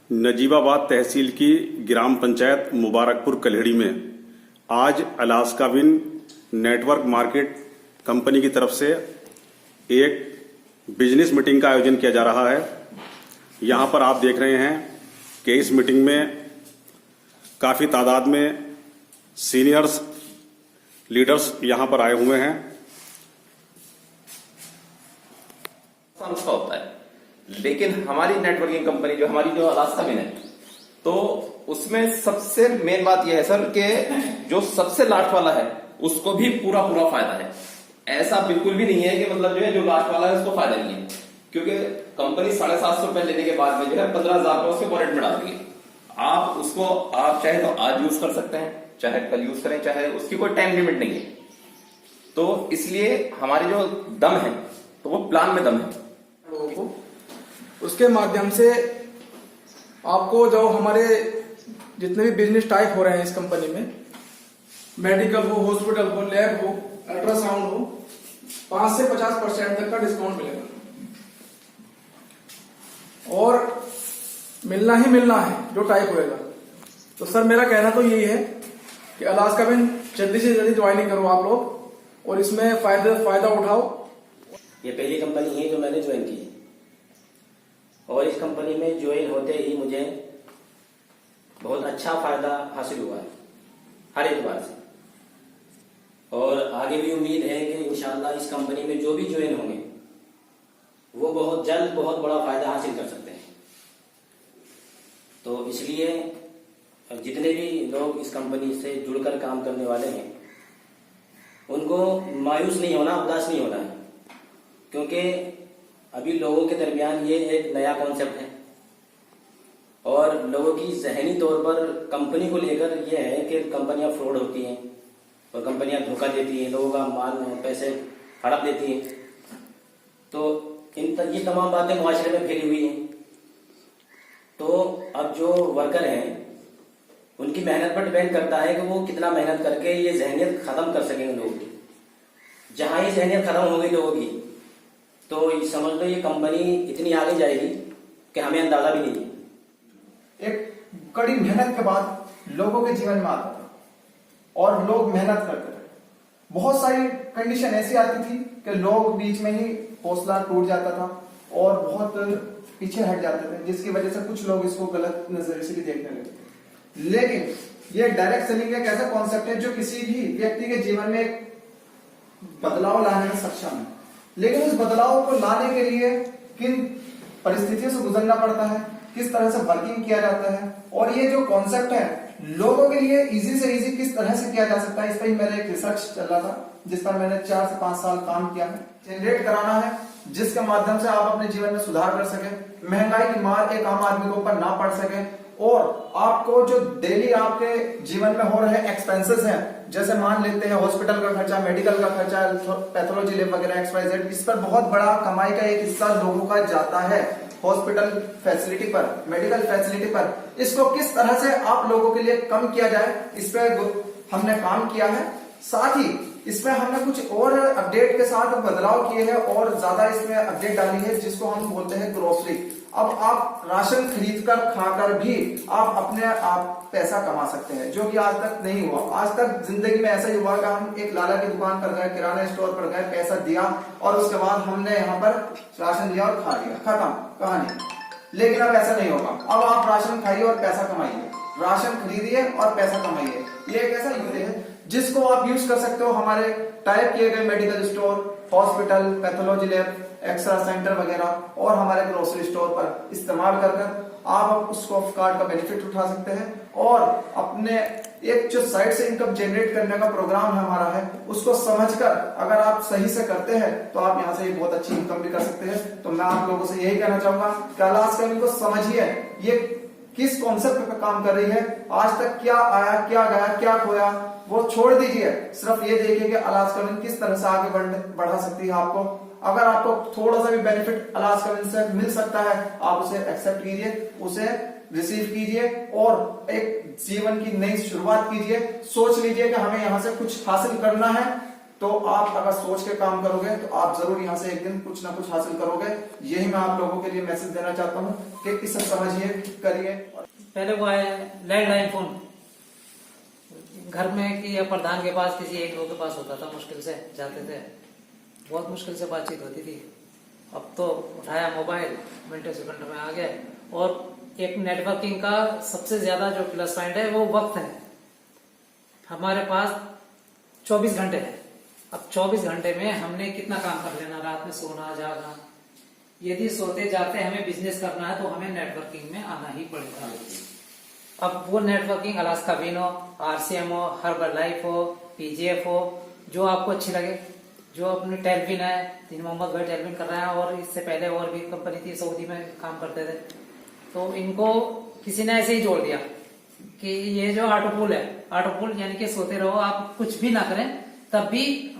नजीबाबाद तहसील की ग्राम पंचायत मुबारकपुर कल्हड़ी में आज Alaska wind network market company की तरफ से एक बिजनेस मीटिंग का आयोजन किया जा रहा है। यहां पर आप देख रहे हैं कि इस मीटिंग में काफी तादाद में सीनियर्स लीडर्स यहां पर आए हुए हैं। उसका होता है, लेकिन हमारी नेटवर्किंग कंपनी जो अलास्का विंड है, तो उसमें सबसे मेन बात यह है सर कि जो सबसे लास्ट वाला है उसको भी पूरा फायदा है। ऐसा बिल्कुल भी नहीं है कि मतलब जो लास्ट वाला है उसको फायदा नहीं है, क्योंकि कंपनी 750 रुपए लेने के बाद में जो है 15,000 रुपए उसके वॉलेट में डाल देगी। आप उसको आप चाहे तो आज यूज कर सकते हैं, चाहे कल यूज करें, चाहे उसकी कोई टाइम लिमिट नहीं है। तो इसलिए हमारे जो दम है तो वो प्लान में दम है लोगों को, उसके माध्यम से आपको जो हमारे जितने भी बिजनेस टाइप हो रहे हैं इस कंपनी में, मेडिकल हो, हॉस्पिटल हो, लैब हो, अल्ट्रासाउंड हो, 5 से 50% तक का डिस्काउंट मिलेगा। और मिलना ही मिलना है जो टाइप होएगा। तो सर मेरा कहना तो यही है कि अलास्का विंड जल्दी से जल्दी ज्वाइनिंग करो आप लोग और इसमें फायदा उठाओ। ये पहली कंपनी है जो मैंने ज्वाइन की है और इस कंपनी में ज्वाइन होते ही मुझे बहुत अच्छा फायदा हासिल हुआ है हर एतबार से, और आगे भी उम्मीद है कि इंशाल्लाह इस कंपनी में जो भी ज्वाइन होंगे वो बहुत जल्द बहुत बड़ा फायदा हासिल कर सकते हैं। तो इसलिए जितने भी लोग इस कंपनी से जुड़कर काम करने वाले हैं उनको मायूस नहीं होना, उदास नहीं होना है, क्योंकि अभी लोगों के दरमियान ये एक नया कॉन्सेप्ट है और लोगों की जहनी तौर पर कंपनी को लेकर ये है कि कंपनियां फ्रॉड होती हैं और कंपनियां धोखा देती हैं, लोगों का माल पैसे हड़प देती हैं। तो ये तमाम बातें मुआशरे में फैली हुई हैं। तो अब जो वर्कर हैं उनकी मेहनत पर डिपेंड करता है कि वो कितना मेहनत करके ये जहनियत खत्म कर सकेंगे लोगों की। जहां ये जहनियत खत्म हो गई लोगों की तो समझ लो ये कंपनी इतनी आगे जाएगी कि हमें अंदाजा भी नहीं है। एक कड़ी मेहनत के बाद लोगों के जीवन में आता था और लोग मेहनत करते थे। बहुत सारी कंडीशन ऐसी आती थी कि लोग बीच में ही हौसला टूट जाता था और बहुत पीछे हट जाते थे, जिसकी वजह से कुछ लोग इसको गलत नजरिए से भी देखने लगे। लेकिन ये डायरेक्ट सेलिंग एक ऐसा कॉन्सेप्ट है जो किसी भी व्यक्ति के जीवन में एक बदलाव लाने में सक्षम है। लेकिन उस बदलाव को लाने के लिए किन परिस्थितियों से गुजरना पड़ता है, किस तरह से वर्किंग किया जाता है, और ये जो कॉन्सेप्ट है लोगों के लिए इजी से इजी किस तरह से किया जा सकता है, इस पर मेरा एक रिसर्च चल रहा था जिस पर मैंने 4 से 5 साल काम किया है। जनरेट कराना है जिसके माध्यम से आप अपने जीवन में सुधार कर सके, महंगाई की मार एक आम आदमी के ऊपर ना पड़ सके, और आपको जो डेली आपके जीवन में हो रहे एक्सपेंसेस हैं, जैसे मान लेते हैं हॉस्पिटल का खर्चा, मेडिकल का खर्चा, पैथोलॉजी लैब वगैरह XYZ, इस पर बहुत बड़ा कमाई का एक हिस्सा लोगों का जाता है हॉस्पिटल फैसिलिटी पर, मेडिकल फैसिलिटी पर। इसको किस तरह से आप लोगों के लिए कम किया जाए, इस पर हमने काम किया है। साथ ही इसमें हमने कुछ और अपडेट के साथ बदलाव किए हैं और ज्यादा इसमें अपडेट डाली है जिसको हम बोलते हैं ग्रोसरी। अब आप राशन खरीदकर खाकर भी आप अपने आप पैसा कमा सकते हैं, जो कि आज तक नहीं हुआ। आज तक जिंदगी में ऐसा ही हुआ कि हम एक लाला की दुकान पर गए, किराना स्टोर पर गए, पैसा दिया और उसके बाद हमने यहाँ पर राशन दिया और खा लिया, खत्म कहानी। लेकिन अब ऐसा नहीं होगा। अब आप राशन खाइए और पैसा कमाइए, राशन खरीदिए और पैसा कमाइए। ये एक ऐसा युद्ध है जिसको आप यूज कर सकते हो हमारे टाइप किए गए medical store, hospital, pathology lab, x-ray centre वगैरह और हमारे ग्रोसरी स्टोर पर इस्तेमाल कर आप उस कार्ड का बेनिफिट उठा सकते हैं और अपने एक जो साइड से इनकम जनरेट करने का प्रोग्राम है हमारा है, उसको समझकर अगर आप सही से करते हैं तो आप यहाँ से बहुत अच्छी इनकम भी कर सकते हैं। तो मैं आप लोगों से यही कहना चाहूंगा कि अलास्का विंड को समझिए ये किस कॉन्सेप्ट पे काम कर रही है, आज तक क्या आया, क्या गया, क्या खोया, वो छोड़ दीजिए। सिर्फ ये देखिए कि अलास्का विंड किस तरह से आगे बढ़ा सकती है आपको। अगर आपको थोड़ा सा भी बेनिफिट अलास्का विंड से मिल सकता है, आप उसे एक्सेप्ट कीजिए, उसे रिसीव कीजिए और एक जीवन की नई शुरुआत कीजिए। सोच लीजिए कि हमें यहाँ से कुछ हासिल करना है तो आप अगर सोच के काम करोगे तो आप जरूर यहाँ से एक दिन कुछ ना कुछ हासिल करोगे। यही मैं आप लोगों के लिए मैसेज देना चाहता हूँ कि इसे समझिए, करिए। पहले वो आए लैंडलाइन फोन घर में कि या प्रधान के पास किसी एक लोग के पास होता था, मुश्किल से जाते थे, बहुत मुश्किल से बातचीत होती थी। अब तो उठाया मोबाइल, मिनटों सेकंड में आ गए। और एक नेटवर्किंग का सबसे ज्यादा जो प्लस पॉइंट है वो वक्त है। हमारे पास 24 घंटे है। अब 24 घंटे में हमने कितना काम कर लेना, रात में सोना जागना। यदि सोते जाते हमें बिजनेस करना है तो हमें नेटवर्किंग में आना ही पड़ेगा। अब वो नेटवर्किंग अलास्का विन हो, RCM हो, हर्बल लाइफ हो, PGF हो, जो आपको अच्छी लगे। जो अपनी टेलविन है, तीन मोहम्मद भाई टेलविन कर रहे हैं, और इससे पहले और भी कंपनी थी सऊदी में काम करते थे। तो इनको किसी ने ऐसे ही जोड़ दिया कि ये जो ऑटोपूल है, ऑटोपूल यानी कि सोते रहो आप, कुछ भी ना करें तब भी